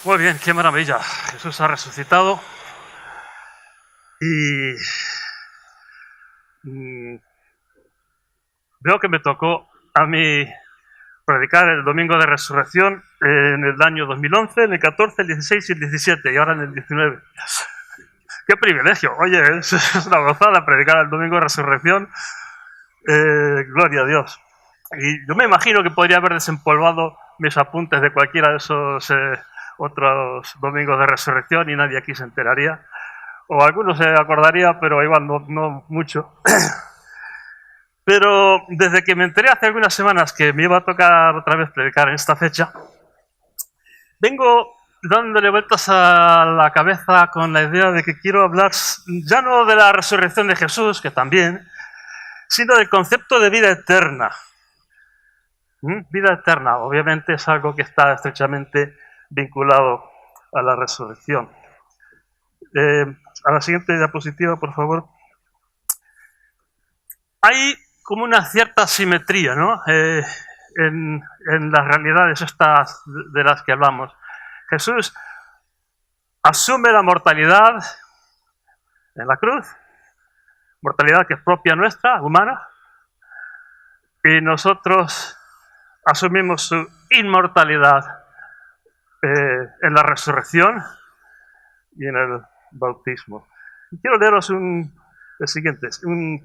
Muy bien, qué maravilla. Jesús ha resucitado y veo que me tocó a mí predicar el domingo de resurrección en el año 2011, en el 14, el 16 y el 17 y ahora en el 19. ¡Qué privilegio! Oye, es una gozada predicar el domingo de resurrección. Gloria a Dios. Y yo me imagino que podría haber desempolvado mis apuntes de cualquiera de esos otros domingos de resurrección y nadie aquí se enteraría. O algunos se acordaría, pero igual no mucho. Pero desde que me enteré hace algunas semanas que me iba a tocar otra vez predicar en esta fecha, vengo dándole vueltas a la cabeza con la idea de que quiero hablar ya no de la resurrección de Jesús, que también, sino del concepto de vida eterna. Vida eterna, obviamente, es algo que está estrechamente vinculado a la resurrección. A la siguiente diapositiva, por favor. Hay como una cierta simetría, ¿no? En las realidades estas de las que hablamos. Jesús asume la mortalidad en la cruz, mortalidad que es propia nuestra, humana, y nosotros asumimos su inmortalidad en la resurrección y en el bautismo. Quiero leeros el siguiente, un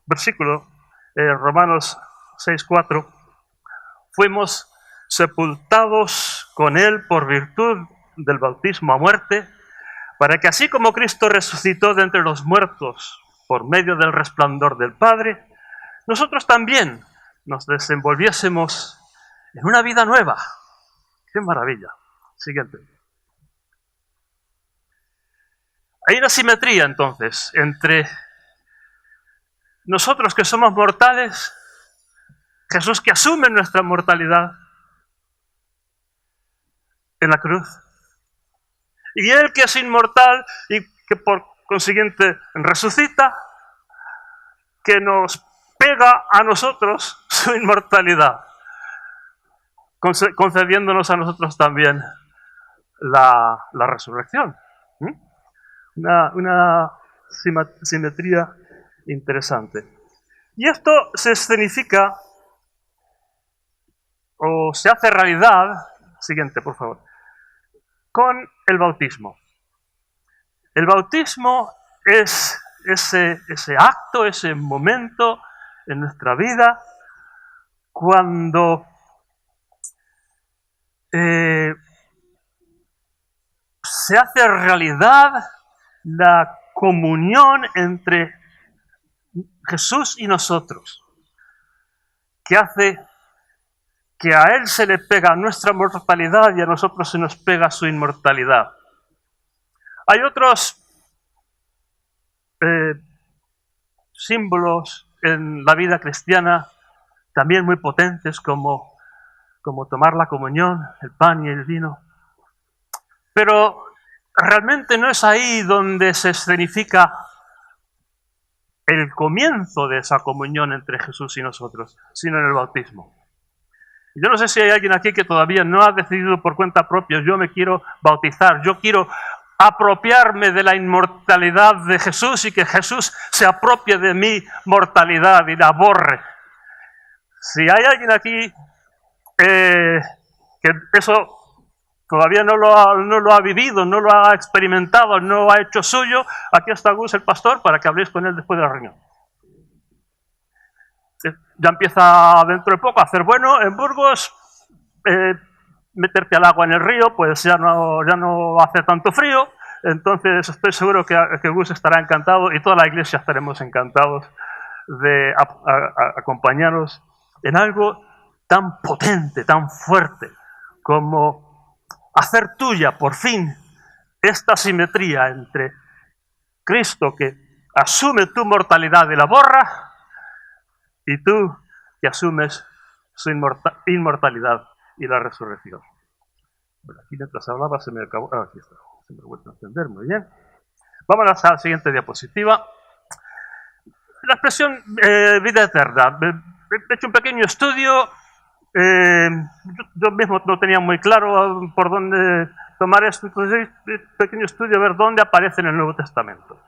versículo, Romanos 6:4. Fuimos sepultados con él por virtud del bautismo a muerte, para que así como Cristo resucitó de entre los muertos por medio del resplandor del Padre, nosotros también nos desenvolviésemos en una vida nueva. ¡Qué maravilla! Siguiente. Hay una simetría, entonces, entre nosotros que somos mortales, Jesús que asume nuestra mortalidad en la cruz, y Él que es inmortal y que por consiguiente resucita, que nos pega a nosotros su inmortalidad, concediéndonos a nosotros también la resurrección. Una simetría interesante. Y esto se escenifica o se hace realidad, siguiente por favor, con el bautismo. El bautismo es ese acto, ese momento en nuestra vida cuando se hace realidad la comunión entre Jesús y nosotros, que hace que a Él se le pega nuestra mortalidad y a nosotros se nos pega su inmortalidad. Hay otros símbolos en la vida cristiana también muy potentes, como tomar la comunión, el pan y el vino. Pero realmente no es ahí donde se escenifica el comienzo de esa comunión entre Jesús y nosotros, sino en el bautismo. Yo no sé si hay alguien aquí que todavía no ha decidido por cuenta propia: yo me quiero bautizar, yo quiero apropiarme de la inmortalidad de Jesús y que Jesús se apropie de mi mortalidad y la borre. Si hay alguien aquí que eso todavía no lo ha vivido, no lo ha experimentado, no lo ha hecho suyo, aquí está Gus, el pastor, para que habléis con él después de la reunión. Ya empieza dentro de poco a hacer bueno en Burgos, meterte al agua en el río, pues ya no hace tanto frío, entonces estoy seguro que Gus estará encantado y toda la iglesia estaremos encantados de acompañaros en algo tan potente, tan fuerte, como hacer tuya, por fin, esta simetría entre Cristo que asume tu mortalidad y la borra, y tú que asumes su inmortalidad y la resurrección. Bueno, aquí mientras hablaba se me acabó. Aquí está, se me ha vuelto a encender, muy bien. Vamos a la siguiente diapositiva. La expresión vida eterna. He hecho un pequeño estudio. Yo mismo no tenía muy claro por dónde tomar este pequeño estudio a ver dónde aparece en el Nuevo Testamento.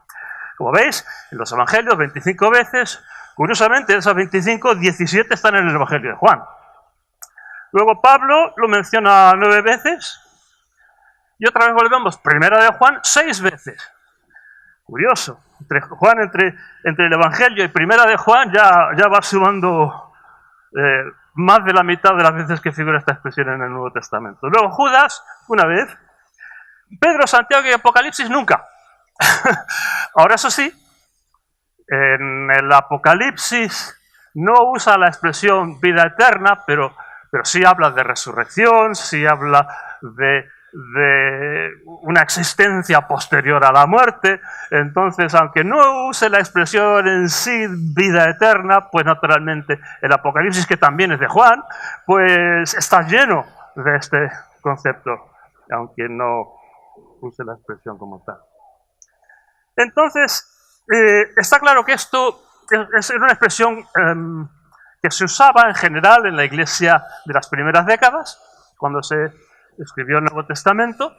Como veis, en los Evangelios 25 veces, curiosamente de esas 25, 17 están en el Evangelio de Juan. Luego Pablo lo menciona 9 veces, y otra vez volvemos, primera de Juan, 6 veces. Curioso, entre el Evangelio y primera de Juan ya va sumando más de la mitad de las veces que figura esta expresión en el Nuevo Testamento. Luego Judas, una vez. Pedro, Santiago y Apocalipsis, nunca. Ahora, eso sí, en el Apocalipsis no usa la expresión vida eterna, pero sí habla de resurrección, sí habla de una existencia posterior a la muerte. Entonces, aunque no use la expresión en sí vida eterna, pues naturalmente el Apocalipsis, que también es de Juan, pues está lleno de este concepto, aunque no use la expresión como tal. Entonces, está claro que esto es una expresión que se usaba en general en la iglesia de las primeras décadas, cuando se escribió el Nuevo Testamento,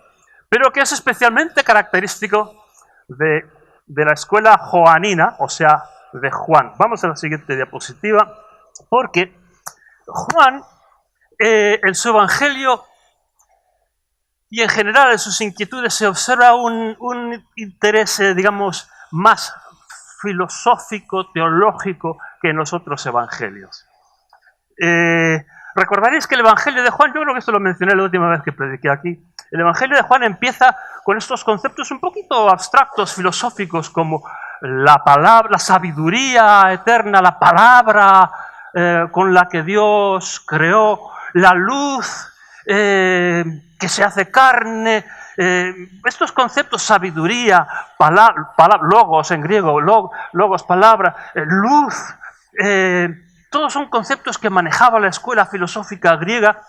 pero que es especialmente característico de la escuela joanina, o sea, de Juan. Vamos a la siguiente diapositiva, porque Juan, en su Evangelio y en general en sus inquietudes, se observa un interés, digamos, más filosófico, teológico, que en los otros evangelios. Recordaréis que el Evangelio de Juan, yo creo que esto lo mencioné la última vez que prediqué aquí, el Evangelio de Juan empieza con estos conceptos un poquito abstractos, filosóficos, como la palabra, la sabiduría eterna, la palabra con la que Dios creó, la luz que se hace carne. Estos conceptos, sabiduría, logos en griego, logos, palabra, luz, todos son conceptos que manejaba la escuela filosófica griega,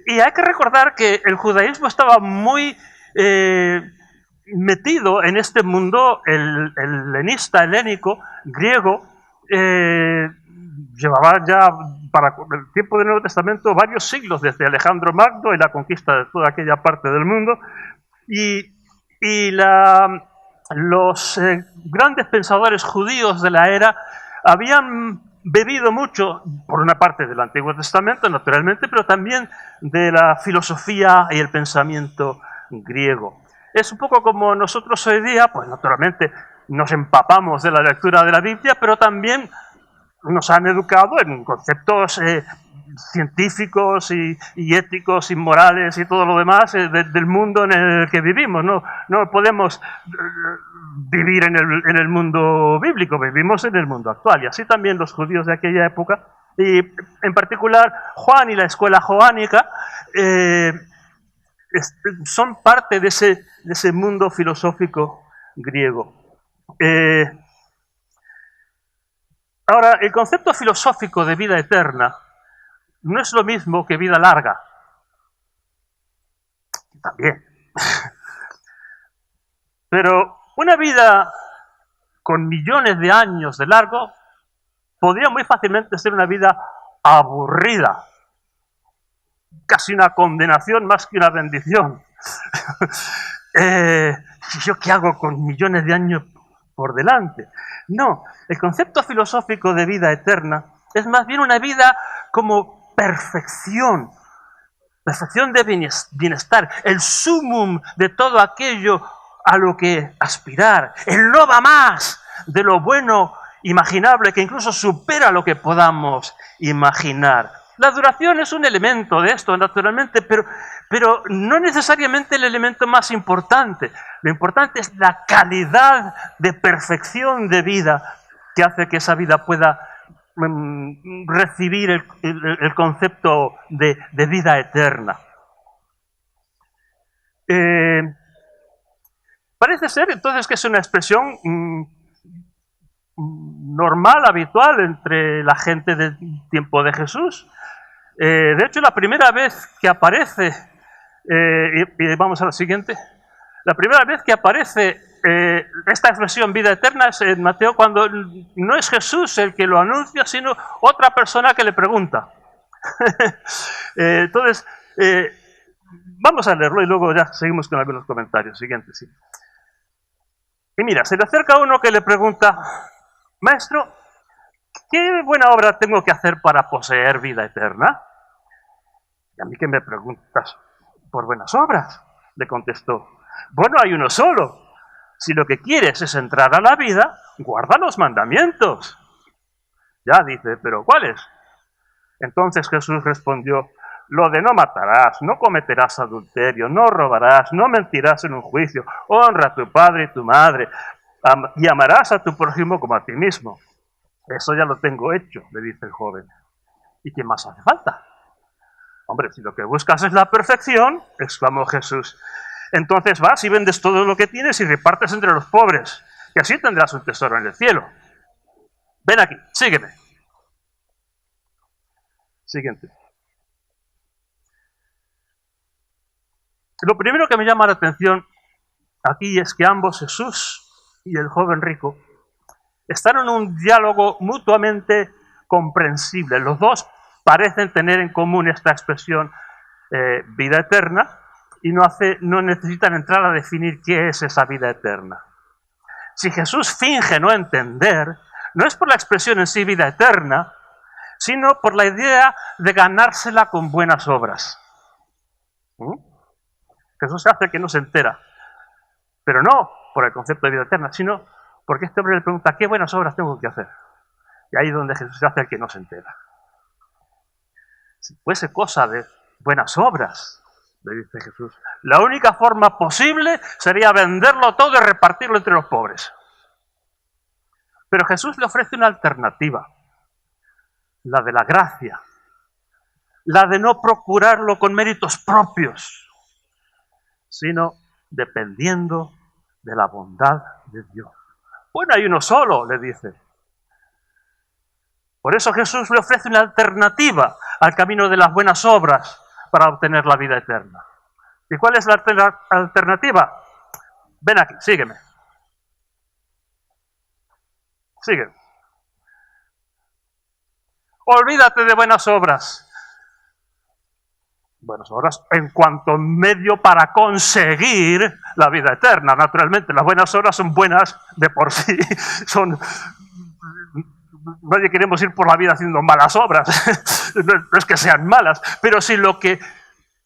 y hay que recordar que el judaísmo estaba muy metido en este mundo helenista, helénico, griego. Llevaba ya para el tiempo del Nuevo Testamento varios siglos, desde Alejandro Magno y la conquista de toda aquella parte del mundo, y los grandes pensadores judíos de la era habían bebido mucho, por una parte del Antiguo Testamento, naturalmente, pero también de la filosofía y el pensamiento griego. Es un poco como nosotros hoy día, pues naturalmente nos empapamos de la lectura de la Biblia, pero también nos han educado en conceptos científicos y éticos y morales y todo lo demás del mundo en el que vivimos. No podemos vivir en el mundo bíblico, vivimos en el mundo actual. Y así también los judíos de aquella época, y en particular Juan y la escuela joánica, son parte de ese mundo filosófico griego. Ahora, el concepto filosófico de vida eterna no es lo mismo que vida larga. También. Pero una vida con millones de años de largo podría muy fácilmente ser una vida aburrida. Casi una condenación más que una bendición. ¿Yo qué hago con millones de años por delante? No, el concepto filosófico de vida eterna es más bien una vida como perfección de bienestar, el sumum de todo aquello a lo que aspirar, el no va más de lo bueno imaginable, que incluso supera lo que podamos imaginar. La duración es un elemento de esto, naturalmente, pero no necesariamente el elemento más importante. Lo importante es la calidad de perfección de vida que hace que esa vida pueda recibir el concepto de vida eterna. Parece ser entonces que es una expresión normal, habitual entre la gente del tiempo de Jesús. De hecho, la primera vez que aparece, y vamos a la siguiente, la primera vez que aparece esta expresión vida eterna es en Mateo, cuando no es Jesús el que lo anuncia, sino otra persona que le pregunta. Entonces, Vamos a leerlo y luego ya seguimos con algunos comentarios. Siguiente, sí. Y mira, se le acerca uno que le pregunta, maestro, ¿qué buena obra tengo que hacer para poseer vida eterna? ¿Y a mí qué me preguntas por buenas obras? Le contestó. Bueno, hay uno solo. Si lo que quieres es entrar a la vida, guarda los mandamientos. Ya dice, ¿pero cuáles? Entonces Jesús respondió, lo de no matarás, no cometerás adulterio, no robarás, no mentirás en un juicio, honra a tu padre y tu madre, y amarás a tu prójimo como a ti mismo. Eso ya lo tengo hecho, le dice el joven. ¿Y qué más hace falta? Hombre, si lo que buscas es la perfección, exclamó Jesús, entonces vas y vendes todo lo que tienes y repartes entre los pobres, y así tendrás un tesoro en el cielo. Ven aquí, sígueme. Siguiente. Lo primero que me llama la atención aquí es que ambos, Jesús y el joven rico, están en un diálogo mutuamente comprensible. Los dos parecen tener en común esta expresión vida eterna y no necesitan entrar a definir qué es esa vida eterna. Si Jesús finge no entender, no es por la expresión en sí vida eterna, sino por la idea de ganársela con buenas obras. Jesús se hace que no se entera, pero no por el concepto de vida eterna, sino porque este hombre le pregunta, ¿qué buenas obras tengo que hacer? Y ahí es donde Jesús se hace el que no se entera. Si fuese cosa de buenas obras, le dice Jesús, la única forma posible sería venderlo todo y repartirlo entre los pobres. Pero Jesús le ofrece una alternativa, la de la gracia, la de no procurarlo con méritos propios, sino dependiendo de la bondad de Dios. Bueno, hay uno solo, le dice. Por eso Jesús le ofrece una alternativa al camino de las buenas obras para obtener la vida eterna. ¿Y cuál es la alternativa? Ven aquí, sígueme. Sígueme. Olvídate de buenas obras. Buenas obras en cuanto medio para conseguir la vida eterna. Naturalmente, las buenas obras son buenas de por sí. Nadie queremos ir por la vida haciendo malas obras. No es que sean malas, pero si lo que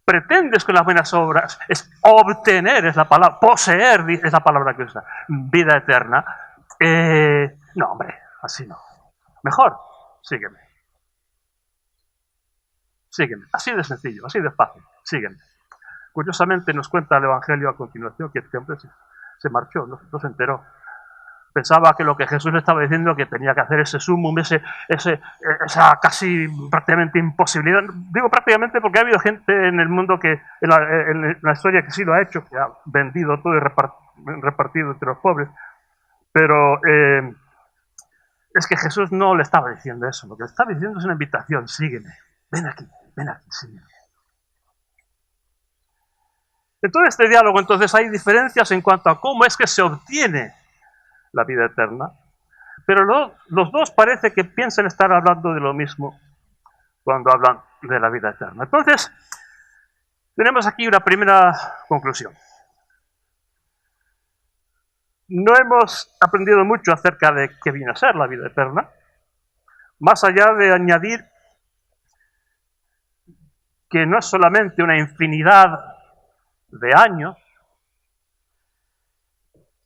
pretendes con las buenas obras es obtener, es la palabra, poseer, es la palabra que usa, vida eterna, no, hombre, así no. Mejor, sígueme. Sígueme. Así de sencillo, así de fácil. Sígueme. Curiosamente nos cuenta el Evangelio a continuación que este hombre se marchó, no se enteró. Pensaba que lo que Jesús le estaba diciendo, que tenía que hacer ese sumum, esa casi prácticamente imposibilidad. Digo prácticamente porque ha habido gente en el mundo que, en la historia que sí lo ha hecho, que ha vendido todo y repartido entre los pobres. Pero es que Jesús no le estaba diciendo eso. Lo que le estaba diciendo es una invitación. Sígueme. Ven aquí, sígueme. En todo este diálogo, entonces, hay diferencias en cuanto a cómo es que se obtiene la vida eterna, pero los dos parece que piensan estar hablando de lo mismo cuando hablan de la vida eterna. Entonces, tenemos aquí una primera conclusión. No hemos aprendido mucho acerca de qué viene a ser la vida eterna, más allá de añadir que no es solamente una infinidad de años,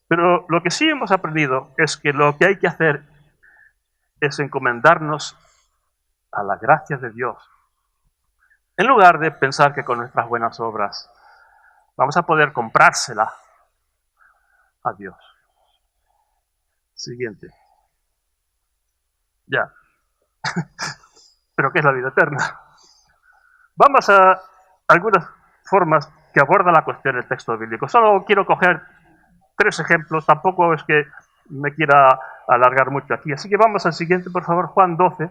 pero lo que sí hemos aprendido es que lo que hay que hacer es encomendarnos a la gracia de Dios, en lugar de pensar que con nuestras buenas obras vamos a poder comprársela a Dios. Siguiente. Ya. ¿Pero qué es la vida eterna? Vamos a algunas formas que aborda la cuestión del texto bíblico. Solo quiero coger 3 ejemplos, tampoco es que me quiera alargar mucho aquí. Así que vamos al siguiente, por favor, Juan 12,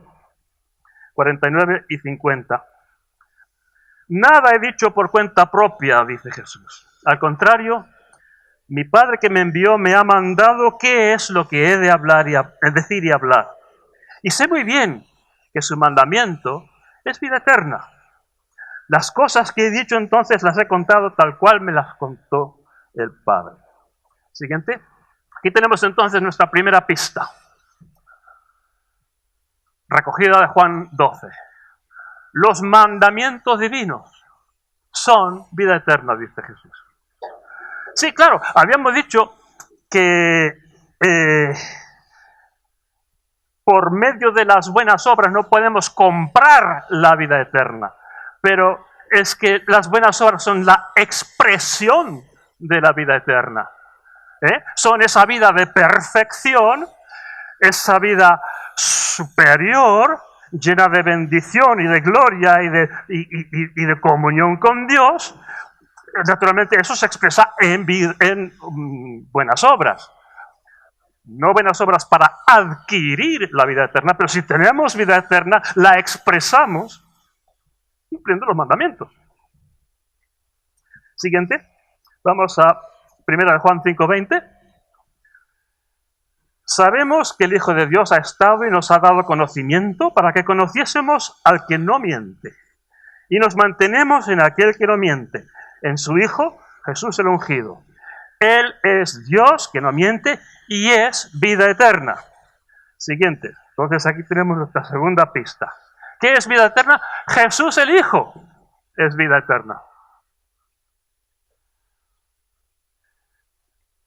49 y 50. Nada he dicho por cuenta propia, dice Jesús. Al contrario, mi Padre que me envió me ha mandado qué es lo que he de hablar decir y hablar. Y sé muy bien que su mandamiento es vida eterna. Las cosas que he dicho entonces las he contado tal cual me las contó el Padre. Siguiente. Aquí tenemos entonces nuestra primera pista, recogida de Juan 12. Los mandamientos divinos son vida eterna, dice Jesús. Sí, claro, habíamos dicho que por medio de las buenas obras no podemos comprar la vida eterna, pero es que las buenas obras son la expresión de la vida eterna. Son esa vida de perfección, esa vida superior, llena de bendición y de gloria y de comunión con Dios. Naturalmente eso se expresa en buenas obras. No buenas obras para adquirir la vida eterna, pero si tenemos vida eterna, la expresamos cumpliendo los mandamientos. Siguiente. Vamos a 1 Juan 5:20. Sabemos que el Hijo de Dios ha estado y nos ha dado conocimiento para que conociésemos al que no miente. Y nos mantenemos en aquel que no miente, en su Hijo, Jesús el ungido. Él es Dios que no miente y es vida eterna. Siguiente. Entonces aquí tenemos nuestra segunda pista. ¿Qué es vida eterna? Jesús el Hijo es vida eterna.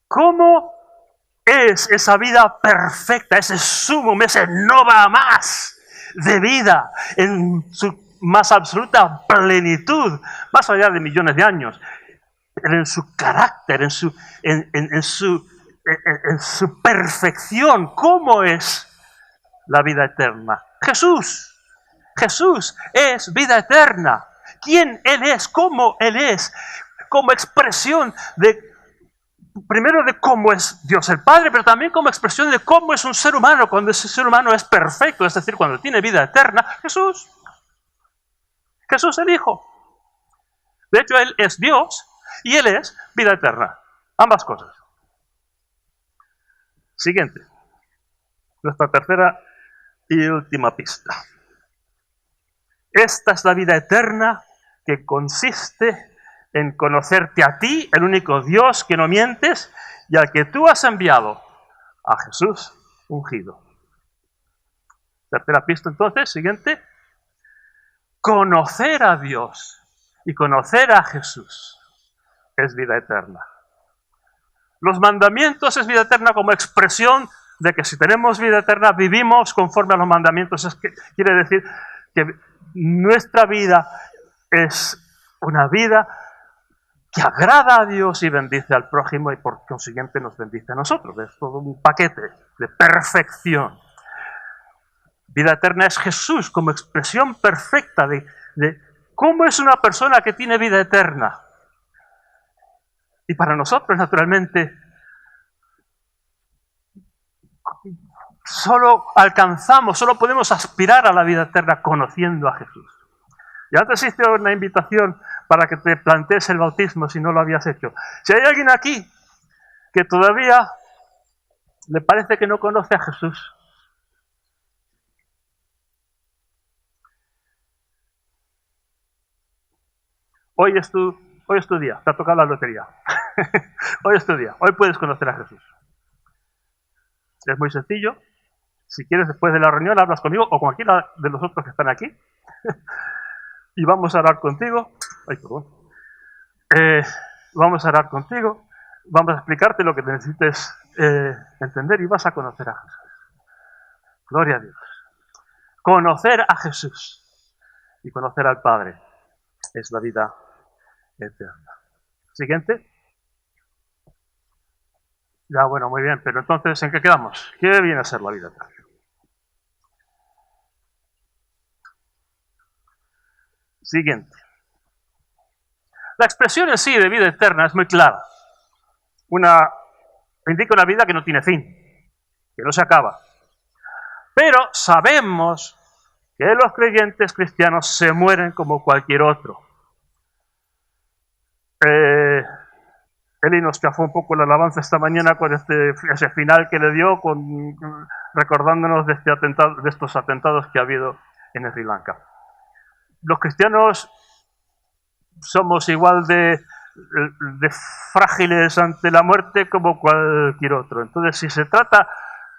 ¿Cómo es esa vida perfecta, ese sumum, ese no va más de vida en su más absoluta plenitud, más allá de millones de años, en su carácter, en su perfección? ¿Cómo es la vida eterna? Jesús es vida eterna. ¿Quién Él es? ¿Cómo Él es? Como expresión primero de cómo es Dios el Padre, pero también como expresión de cómo es un ser humano, cuando ese ser humano es perfecto, es decir, cuando tiene vida eterna. Jesús el Hijo. De hecho, Él es Dios y Él es vida eterna. Ambas cosas. Siguiente. Nuestra tercera y última pista. Esta es la vida eterna que consiste en conocerte a ti, el único Dios que no mientes, y al que tú has enviado, a Jesús ungido. Tercera pista entonces, siguiente. Conocer a Dios y conocer a Jesús es vida eterna. Los mandamientos es vida eterna como expresión de que si tenemos vida eterna vivimos conforme a los mandamientos. Quiere decir que nuestra vida es una vida que agrada a Dios y bendice al prójimo y por consiguiente nos bendice a nosotros. Es todo un paquete de perfección. Vida eterna es Jesús como expresión perfecta de cómo es una persona que tiene vida eterna. Y para nosotros, naturalmente, solo podemos aspirar a la vida eterna conociendo a Jesús. Y antes hice una invitación para que te plantees el bautismo si no lo habías hecho. Si hay alguien aquí que todavía le parece que no conoce a Jesús, hoy es tu día, te ha tocado la lotería. Hoy es tu día, hoy puedes conocer a Jesús. Es muy sencillo. Si quieres, después de la reunión hablas conmigo o con cualquiera de los otros que están aquí. Y vamos a orar contigo. Ay, perdón. Vamos a orar contigo. Vamos a explicarte lo que necesites entender y vas a conocer a Jesús. Gloria a Dios. Conocer a Jesús y conocer al Padre es la vida eterna. Siguiente. Ya, bueno, muy bien, pero entonces, ¿en qué quedamos? ¿Qué viene a ser la vida eterna? Siguiente. La expresión en sí de vida eterna es muy clara. Indica una vida que no tiene fin, que no se acaba. Pero sabemos que los creyentes cristianos se mueren como cualquier otro. Eli nos chafó un poco la alabanza esta mañana con ese final que le dio, recordándonos de estos atentados que ha habido en Sri Lanka. Los cristianos somos igual de frágiles ante la muerte como cualquier otro. Entonces, si se trata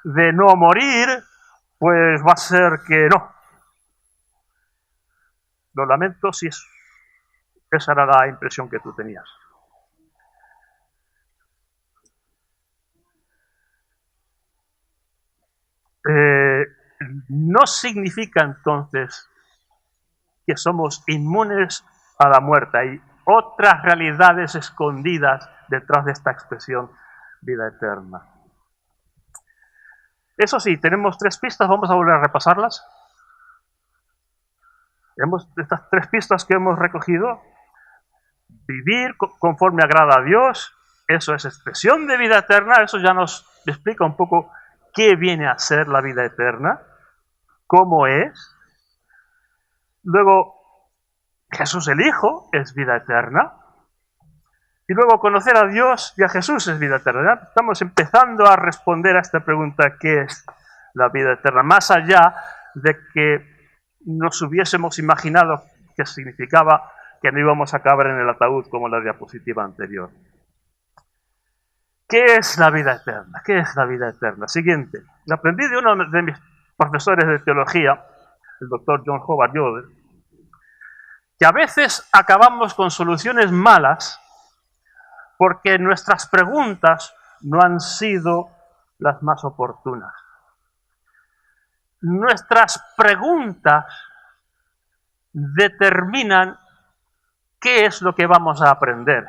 de no morir, pues va a ser que no. Lo lamento si esa era la impresión que tú tenías. No significa entonces que somos inmunes a la muerte. Hay otras realidades escondidas detrás de esta expresión vida eterna. Eso sí, tenemos 3 pistas, vamos a volver a repasarlas. Estas 3 pistas que hemos recogido: vivir conforme agrada a Dios, eso es expresión de vida eterna, eso ya nos explica un poco qué viene a ser la vida eterna, cómo es. Luego, Jesús el Hijo es vida eterna. Y luego, conocer a Dios y a Jesús es vida eterna. Ya estamos empezando a responder a esta pregunta: ¿qué es la vida eterna? Más allá de que nos hubiésemos imaginado que significaba que no íbamos a caber en el ataúd como en la diapositiva anterior. ¿Qué es la vida eterna? ¿Qué es la vida eterna? Siguiente. Aprendí de uno de mis profesores de teología, el doctor John Howard Yoder, que a veces acabamos con soluciones malas porque nuestras preguntas no han sido las más oportunas. Nuestras preguntas determinan qué es lo que vamos a aprender.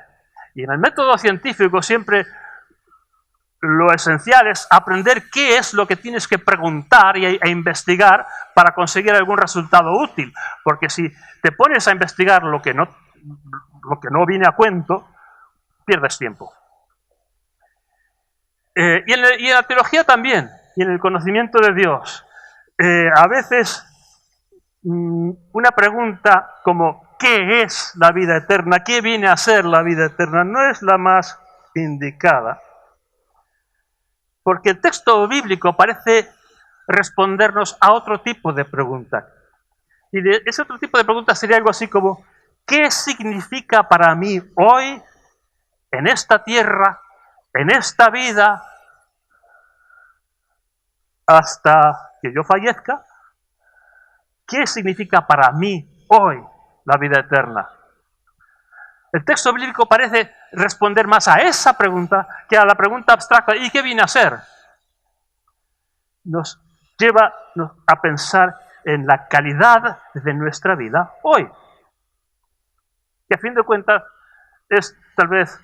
Y en el método científico siempre lo esencial es aprender qué es lo que tienes que preguntar e investigar para conseguir algún resultado útil. Porque si te pones a investigar lo que no viene a cuento, pierdes tiempo. Y en la teología también, y en el conocimiento de Dios. A veces una pregunta como ¿qué es la vida eterna? ¿Qué viene a ser la vida eterna? No es la más indicada. Porque el texto bíblico parece respondernos a otro tipo de pregunta. Y ese otro tipo de pregunta sería algo así como ¿qué significa para mí hoy, en esta tierra, en esta vida, hasta que yo fallezca? ¿Qué significa para mí hoy la vida eterna? El texto bíblico parece responder más a esa pregunta que a la pregunta abstracta ¿y qué viene a ser? Nos lleva a pensar en la calidad de nuestra vida hoy. Que a fin de cuentas es tal vez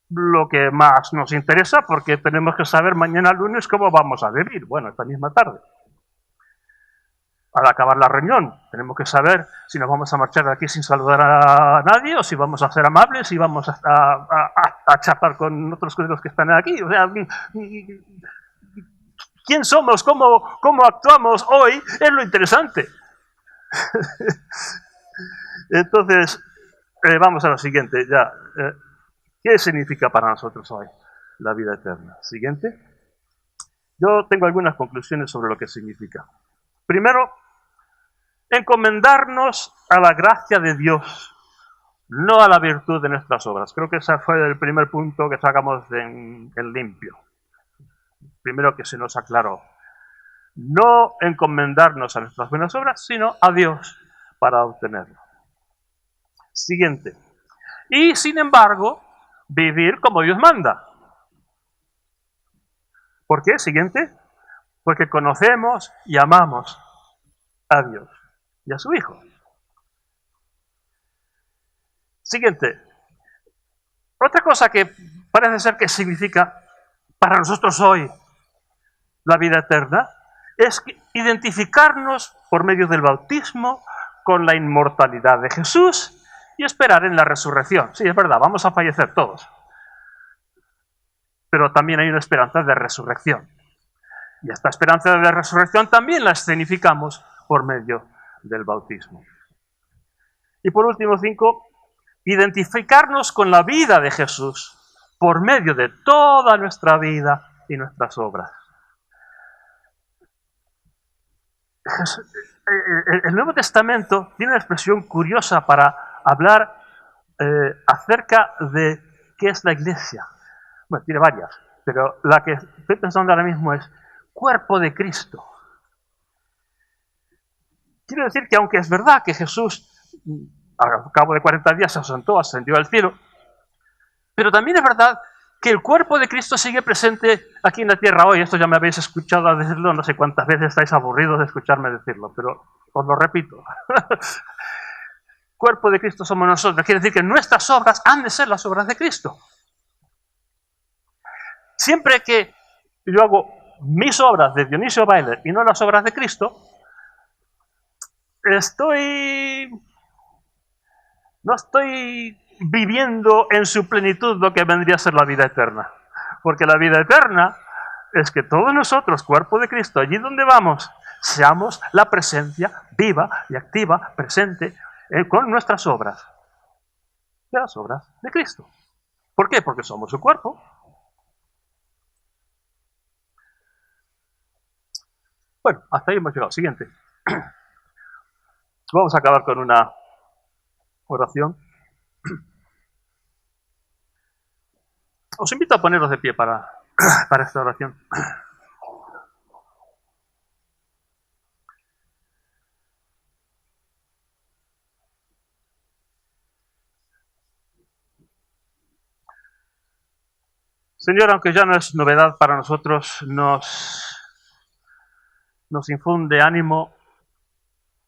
lo que más nos interesa, porque tenemos que saber mañana lunes cómo vamos a vivir. Bueno, esta misma tarde. Al acabar la reunión, tenemos que saber si nos vamos a marchar de aquí sin saludar a nadie, o si vamos a ser amables, si vamos a chapar con otros los que están aquí. O sea, ¿quién somos? ¿Cómo actuamos hoy? Es lo interesante. Entonces, vamos a lo siguiente. Ya, ¿qué significa para nosotros hoy la vida eterna? Siguiente. Yo tengo algunas conclusiones sobre lo que significa. Primero, encomendarnos a la gracia de Dios, no a la virtud de nuestras obras. Creo que ese fue el primer punto que sacamos en limpio. Primero que se nos aclaró. No encomendarnos a nuestras buenas obras, sino a Dios para obtenerlo. Siguiente. Y, sin embargo, vivir como Dios manda. ¿Por qué? Siguiente. Porque conocemos y amamos a Dios y a su Hijo. Siguiente. Otra cosa que parece ser que significa para nosotros hoy la vida eterna es identificarnos por medio del bautismo con la inmortalidad de Jesús y esperar en la resurrección. Sí, es verdad, vamos a fallecer todos. Pero también hay una esperanza de resurrección. Y esta esperanza de resurrección también la escenificamos por medio del bautismo. Y por último, 5, identificarnos con la vida de Jesús por medio de toda nuestra vida y nuestras obras. El Nuevo Testamento tiene una expresión curiosa para hablar acerca de qué es la iglesia. Bueno, tiene varias, pero la que estoy pensando ahora mismo es cuerpo de Cristo. Quiero decir que aunque es verdad que Jesús, al cabo de 40 días, se ausentó, ascendió al cielo, pero también es verdad que el cuerpo de Cristo sigue presente aquí en la tierra hoy. Esto ya me habéis escuchado decirlo, no sé cuántas veces estáis aburridos de escucharme decirlo, pero os lo repito. Cuerpo de Cristo somos nosotros. Quiere decir que nuestras obras han de ser las obras de Cristo. Siempre que yo hago mis obras de Dionisio Bailer y no las obras de Cristo, no estoy viviendo en su plenitud lo que vendría a ser la vida eterna. Porque la vida eterna es que todos nosotros, cuerpo de Cristo, allí donde vamos, seamos la presencia viva y activa, presente, con nuestras obras. De las obras de Cristo. ¿Por qué? Porque somos su cuerpo. Bueno, hasta ahí hemos llegado. Siguiente. Vamos a acabar con una oración. Os invito a poneros de pie para esta oración. Señor, aunque ya no es novedad para nosotros, nos infunde ánimo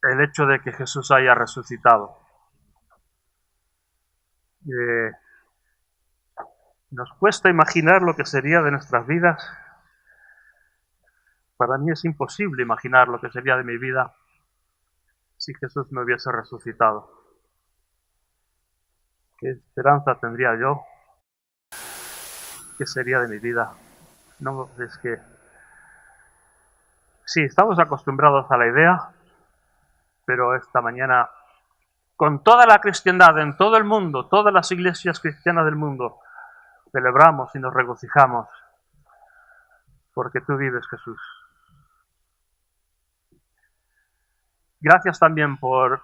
el hecho de que Jesús haya resucitado. Nos cuesta imaginar lo que sería de nuestras vidas. Para mí es imposible imaginar lo que sería de mi vida si Jesús no hubiese resucitado. ¿Qué esperanza tendría yo? ¿Qué sería de mi vida? No, es que sí, estamos acostumbrados a la idea, pero esta mañana, con toda la cristiandad en todo el mundo, todas las iglesias cristianas del mundo, celebramos y nos regocijamos porque tú vives, Jesús. Gracias también por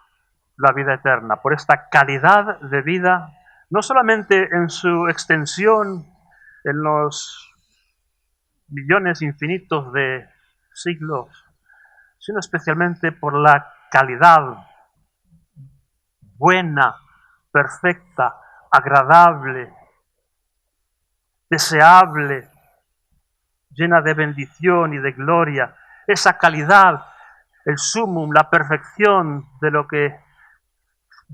la vida eterna, por esta calidad de vida, no solamente en su extensión, en los millones infinitos de siglos, sino especialmente por la calidad buena, perfecta, agradable, deseable, llena de bendición y de gloria, esa calidad, el sumum, la perfección de lo que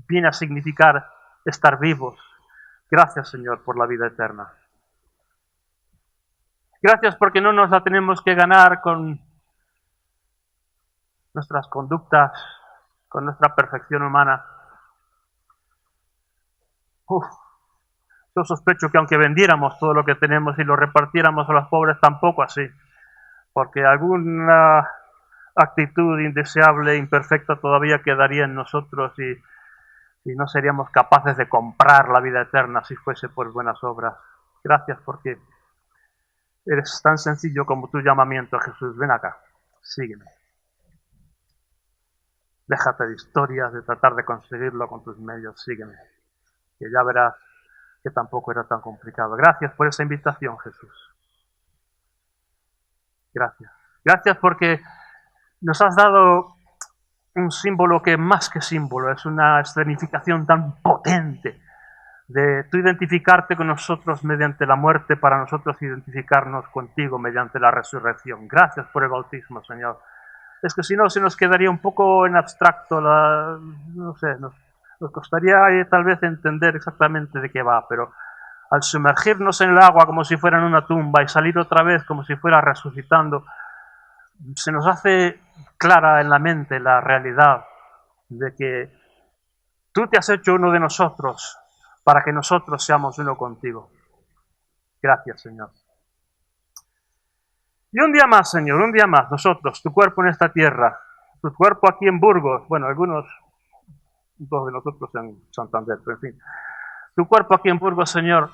viene a significar estar vivos. Gracias, Señor, por la vida eterna. Gracias porque no nos la tenemos que ganar con nuestras conductas, con nuestra perfección humana. Yo sospecho que aunque vendiéramos todo lo que tenemos y lo repartiéramos a los pobres, tampoco así. Porque alguna actitud indeseable, imperfecta todavía quedaría en nosotros y no seríamos capaces de comprar la vida eterna si fuese por buenas obras. Gracias porque eres tan sencillo como tu llamamiento, Jesús. Ven acá, sígueme. Déjate de historias, de tratar de conseguirlo con tus medios, sígueme. Que ya verás que tampoco era tan complicado. Gracias por esa invitación, Jesús. Gracias. Gracias porque nos has dado un símbolo que más que símbolo, es una escenificación tan potente de tú identificarte con nosotros mediante la muerte para nosotros identificarnos contigo mediante la resurrección. Gracias por el bautismo, Señor. Es que si no, se nos quedaría un poco en abstracto, no sé, nos costaría tal vez entender exactamente de qué va, pero al sumergirnos en el agua como si fuera en una tumba y salir otra vez como si fuera resucitando, se nos hace clara en la mente la realidad de que tú te has hecho uno de nosotros para que nosotros seamos uno contigo. Gracias, Señor. Y un día más, Señor, un día más, nosotros, tu cuerpo en esta tierra, tu cuerpo aquí en Burgos, bueno, dos de nosotros en Santander, pero en fin, tu cuerpo aquí en Burgos, Señor,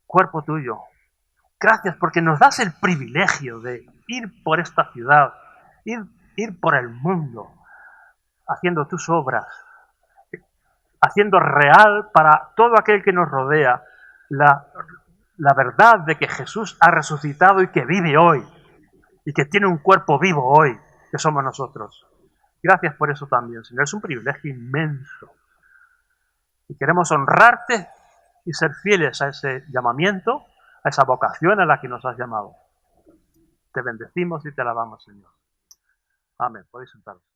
cuerpo tuyo. Gracias porque nos das el privilegio de ir por esta ciudad, ir por el mundo, haciendo tus obras, haciendo real para todo aquel que nos rodea la verdad de que Jesús ha resucitado y que vive hoy, y que tiene un cuerpo vivo hoy, que somos nosotros. Gracias por eso también, Señor. Es un privilegio inmenso. Y queremos honrarte y ser fieles a ese llamamiento, a esa vocación a la que nos has llamado. Te bendecimos y te alabamos, Señor. Amén. Podéis sentaros.